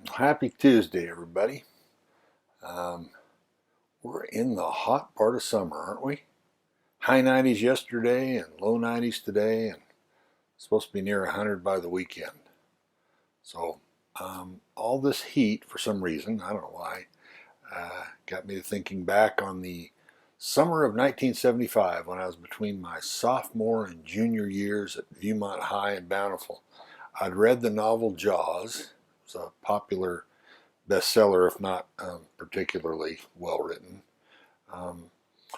Happy Tuesday, everybody. Um, we're in the hot part of summer, aren't we? High 90s yesterday and low 90s today, and it's supposed to be near 100 by the weekend. So, all this heat, for some reason, I don't know why, got me thinking back on the summer of 1975 when I was between my sophomore and junior years at Viewmont High in Bountiful. I'd read the novel Jaws. It was a popular bestseller, if not particularly well written. Um,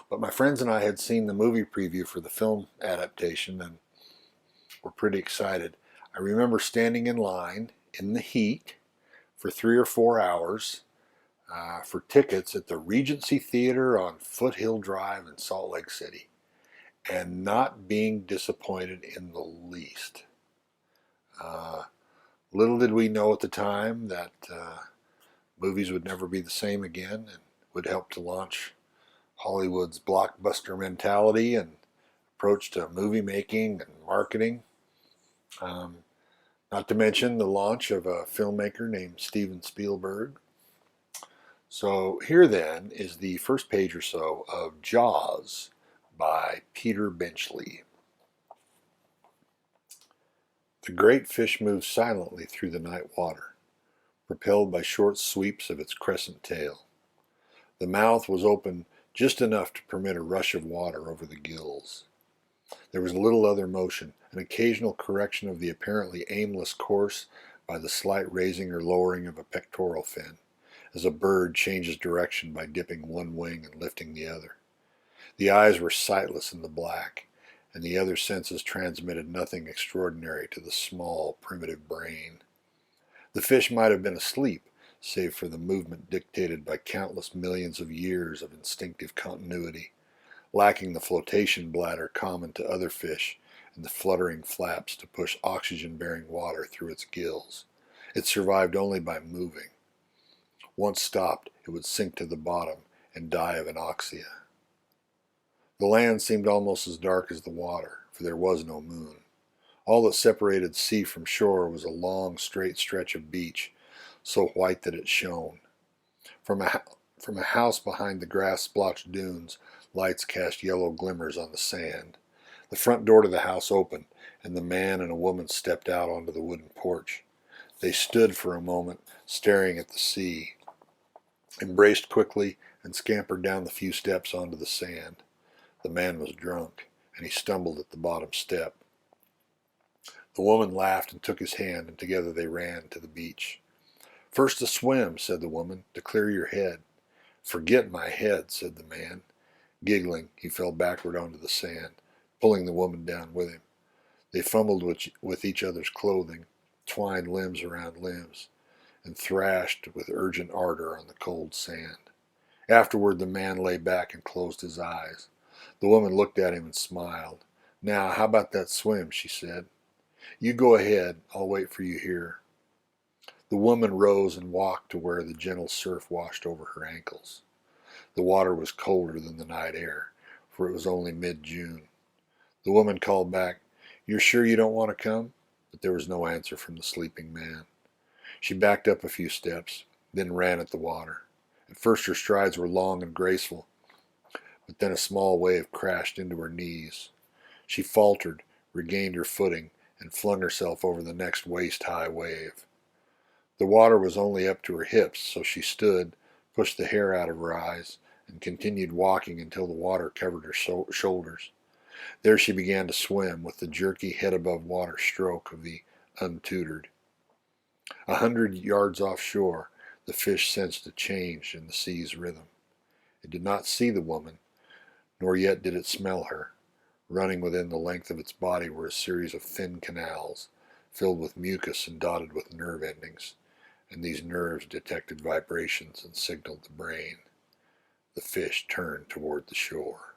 but my friends and I had seen the movie preview for the film adaptation and were pretty excited. I remember standing in line in the heat for 3 or 4 hours for tickets at the Regency Theater on Foothill Drive in Salt Lake City and not being disappointed in the least. Uh, Little did we know at the time that movies would never be the same again and would help to launch Hollywood's blockbuster mentality and approach to movie making and marketing. Um, Not to mention the launch of a filmmaker named Steven Spielberg. So here then is the first page or so of Jaws by Peter Benchley. The great fish moved silently through the night water, propelled by short sweeps of its crescent tail. The mouth was open just enough to permit a rush of water over the gills. There was little other motion, an occasional correction of the apparently aimless course by the slight raising or lowering of a pectoral fin, as a bird changes direction by dipping one wing and lifting the other. The eyes were sightless in the black, and the other senses transmitted nothing extraordinary to the small, primitive brain. The fish might have been asleep, save for the movement dictated by countless millions of years of instinctive continuity, lacking the flotation bladder common to other fish and the fluttering flaps to push oxygen-bearing water through its gills. It survived only by moving. Once stopped, it would sink to the bottom and die of anoxia. The land seemed almost as dark as the water, for there was no moon. All that separated sea from shore was a long, straight stretch of beach, so white that it shone. From a house behind the grass-splotched dunes, lights cast yellow glimmers on the sand. The front door to the house opened, and the man and a woman stepped out onto the wooden porch. They stood for a moment, staring at the sea, embraced quickly, and scampered down the few steps onto the sand. The man was drunk, and he stumbled at the bottom step. The woman laughed and took his hand, and together they ran to the beach. "First a swim," said the woman, "to clear your head." "Forget my head," said the man. Giggling, he fell backward onto the sand, pulling the woman down with him. They fumbled with each other's clothing, twined limbs around limbs, and thrashed with urgent ardor on the cold sand. Afterward the man lay back and closed his eyes. The woman looked at him and smiled. "Now, how about that swim?" she said. "You go ahead. I'll wait for you here." The woman rose and walked to where the gentle surf washed over her ankles. The water was colder than the night air, for it was only mid-June. The woman called back, "You're sure you don't want to come?" But there was no answer from the sleeping man. She backed up a few steps, then ran at the water. At first her strides were long and graceful, but then a small wave crashed into her knees. She faltered, regained her footing, and flung herself over the next waist-high wave. The water was only up to her hips, so she stood, pushed the hair out of her eyes, and continued walking until the water covered her shoulders. There she began to swim with the jerky head-above-water stroke of the untutored. 100 yards offshore, the fish sensed a change in the sea's rhythm. It did not see the woman, nor yet did it smell her. Running within the length of its body were a series of thin canals, filled with mucus and dotted with nerve endings, and these nerves detected vibrations and signaled the brain. The fish turned toward the shore.